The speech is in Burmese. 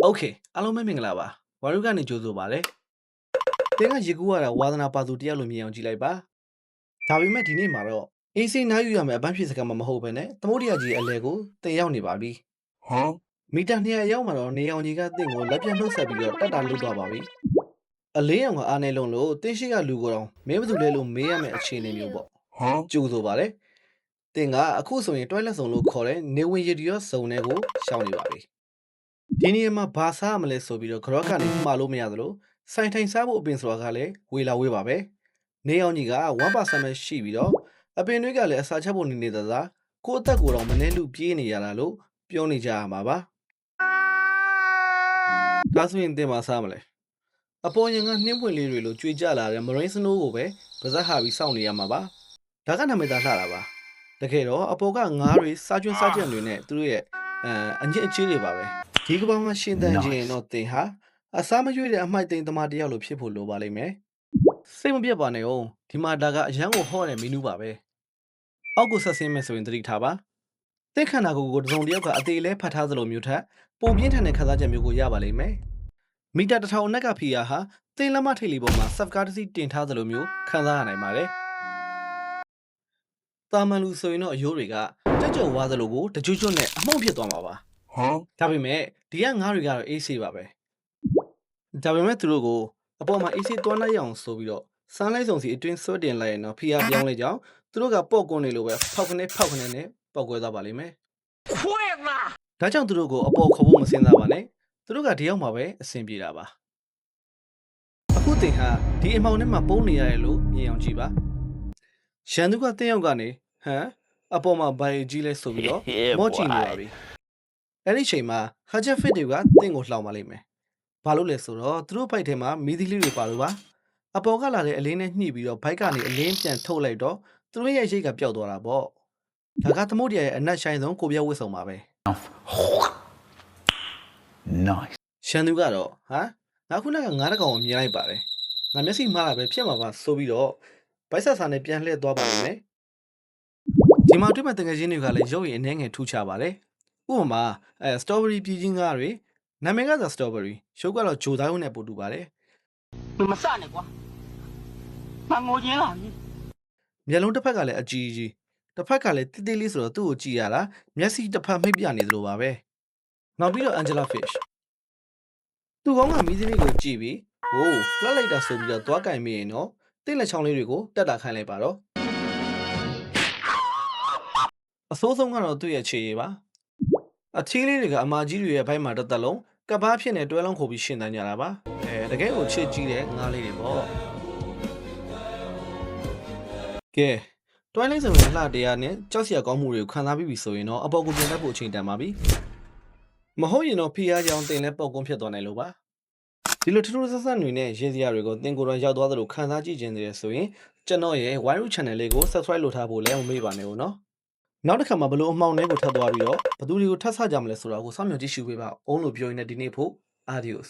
Okay အားလုံးပဲမင်္ဂလာပါဝါရုကနေကြိုဆိုပါရစေတင်းကရေကူးရတာဝါသနာပါသူတယောက်လိုမြင်အောင်ကြည့်လိုက်ပါဒါပေမဲ့ဒီနေ့မှာတော့အေးစိနားယူရမယ်အပန်းဖြေစကားမှမဟုတ်ဘဲနဲ့သမုဒ္ဒရာကြီးအလဲကိုတင်ရောက်နေပါပြီမီတာ200ရောက်မှာတော့နေအောင်ကြီးကတင့်ကိုလက်ပြနှုတ်ဆက်ပြီးတော့တက်တာလွတ်သွားပါပြီအလေးအောင်ကအားနေလုံးလို့တင်းရှိကလူကိုတော့မင်းဘသူလဲလို့မေးရမယ့်အခြေအနေမျိုးပေါ့ကြိုဆိုပါရစေတင်းကအခုဆိုရင်တွိုင်းလက်စုံလို့ခေါ်တဲ့နေဝင်ရည်ရောစုံတဲ့ကိုရှောင်နေပါပြီဒီနေ့မှာဘာစားမလဲဆိုပြီးတော့ဂရော့ကနေမှာလို့မရသလိုစိုင်ထိုင်စားဖို့အပင်ဆိုတာကလည်းဝေလာဝေးပါပဲနေအောင်ကြီးက1%ပဲရှိပြီးတော့အပင်တွေကလည်းအစာချက်ဖို့နေနေသလားကိုယ့်အသက်ကိုယ်တော့မနှဲလူပြေးနေရတာလို့ပြောနေကြရမှာပါဒါဆိုရင်တင်ပါစားမလဲအပေါ်ရင်ကနှင်းပွင့်လေးတွေလိုကြွေကြလာတဲ့မရင်းစနိုးကိုပဲပါဇက်ဟာပြီးစောင့်နေရမှာပါဒါကနာမည်သားလှတာပါတကယ်တော့အပေါ်ကငါးတွေစားကျွန်းစားကြံတွေနဲ့သူတို့ရဲ့အညစ်အကြေးတွေပါပဲဒီကဘာမှာရှင်တန်ခြင်းတော့တင်ဟာအစားမရွေးတဲ့အမိုက်သိမ်းသမားတယောက်လိုဖြစ်ဖို့လိုပါလိမ့်မယ်စိတ်မပြတ်ပါနဲ့ဦးဒီမှာဒါကအရန်ကိုဟော့တဲ့မီနူးပါပဲအောက်ကိုဆက်ဆင်းမယ်ဆိုရင်သတိထားပါတဲ့ခန္ဓာကိုယ်ကိုတစုံတစ်ယောက်ကအသေးလဲဖတ်ထားသလိုမျိုးထက်ပုံပြင်းထန်တဲ့ခန်းစားချက်မျိုးကိုရပါလိမ့်မယ်မီတာ1000အနက်ကဖီယာဟာတင်လက်မထိတ်လီပေါ်မှာဆပ်ကားတစ်စီးတင်ထားသလိုမျိုးခံစားရနိုင်ပါတယ်တာမန်လူဆိုရင်တော့အယိုးတွေကကြက်ကြော်ဝါသလိုကိုတကြွကျွတ်နဲ့အမှုန့်ဖြစ်သွားမှာပါဒါပေမဲ့ဒီကငါးတွေကတော့အေးဆေးပါပဲဒါပေမဲ့သူတို့ကိုအပေါ်မှာအေးဆေးတွန်းလိုက်အောင်ဆိုပြီးတော့စမ်းလိုက်စုံစီအတွင်းဆွဲတင်လိုက်ရင်တော့ဖီယာပြောင်းလိုက်ကြောင်းသူတို့ကပေါ့ကွန်းနေလို့ပဲဖောက်ခနဲ့နဲ့ပောက်ကွဲသွားပါလိမ့်မယ်ခွေးလားဒါကြောင့်သူတို့ကိုအပေါ်ခေါ်ဖို့မစင်စားပါနဲ့သူတို့ကဒီရောက်မှာပဲအဆင်ပြေတာပါအခုတင်ဟာဒီအမောင်ထဲမှာပုံနေရတယ်လို့မြင်အောင်ကြည့်ပါရန်သူကတင်းရောက်ကနေဟမ်အပေါ်မှာဘိုင်ကြီးလဲဆိုပြီးတော့မော့ကြည့်နေပါပြီအဲ့ဒီချိန်မှာဟာချက်ဖစ်တွေကတင်းကိုလှောင်ပါလိမ့်မယ်ဘာလို့လဲဆိုတော့သူတို့ဘိုက်ထဲမှာမီးသီးလေးတွေပါလို့ပါအပေါ်ကလာတဲ့အလင်းနဲ့ညှိပြီးတော့ဘိုက်ကနေအလင်းပြန်ထုတ်လိုက်တော့သူတို့ရဲ့ရိတ်ကပျောက်သွားတာပေါ့ဒါကသမုဒ္ဒရာရဲ့အနက်ဆိုင်ဆုံးကိုပြောက်ဝစ်ဆောင်ပါပဲ nice ရှန်သူကတော့ဟာငါခုနကငါးတကောင်ကိုမြင်လိုက်ပါတယ်ငါမျက်စိမှားတာပဲဖြစ်မှာပါဆိုပြီးတော့ဗိုက်ဆက်စာနဲ့ပြန်လှည့်သွားပါလိမ့်မယ်ဒီမှာတွေ့မဲ့တကယ်ချင်းတွေကလည်းရုပ်ရည်အနှဲငယ်ထူးခြားပါတယ်ဥပမာစတော်ဘယ်ရီပြည်ချင်းကားတွေနာမည်ကဆိုစတော်ဘယ်ရီရုပ်ကတော့ဂျိုသားရုံးနဲ့ပို့တူပါတယ်မစနဲ့ကွာမငိုချင်းလာပြီမျက်လုံးတစ်ဖက်ကလည်းအကြီးကြီးတစ်ဖက်ကလည်းတိတိလေးဆိုတော့သူ့ကိုကြည့်ရတာမျက်စိတစ်ဖက်မိတ်ပြနေသလိုပါပဲနောက်ပြီးတော့ Angela Fish သူကောင်းကမီးသီးလေးကိုကြည့်ပြီးဟိုးလှလိုက်တာဆိုပြီးတော့သွားကင်မိရင်တော့တိလက်ချောင်းလေးတွေကိုတက်တာခိုင်းလိုက်ပါတော့အဆိုးဆုံးကတော့သူ့ရဲ့ခြေရည်ပါအချီးလေးတွေကအမာကြီးတွေရဲ့ဘိုက်မှာတစ်သက်လုံးကပားဖြစ်နေတွဲလုံးခုပြီးရှင်တန်းကြတာပါတကယ်ကိုချစ်ကြီးတဲ့ငါးလေးတွေပေါ့ကဲတွိုင်းလေးစုံရဲ့လှတရားနဲ့ကြောက်စရာကောင်းမှုတွေကိုခံစားပြီးပြီဆိုရင်တော့အပေါ်ကိုပြင်တတ်ဖို့အချိန်တန်ပါပြီမဟုတ်ရင်တော့ဖီးအားကြောင်တင်လဲပေါက်ကွန်းဖြစ်သွားနိုင်လို့ပါဒီလိုထူးထူးဆန်းဆန်းတွေနဲ့ရေးစရာတွေကိုတင်ကိုယ်တော်ရောက်သွားသလိုခံစားကြည့်ခြင်းတည်းဆိုရင်ကျွန်တော်ရဲ့ Wiru Channel လေးကို Subscribe လုပ်ထားဖို့လည်းမမေ့ပါနဲ့ဦးနော်နောက်တစ်ခါမှာဘလို့အမှောင်ထဲကိုထပ်သွားပြီးတော့ဘသူတွေကိုထပ်ဆကြမလဲဆိုတာကိုစောင့်မျှော်ကြည့်ရှုပေးပါအောင်လို့ပြောရင်းနဲ့ဒီနေ့ဖို့ Adios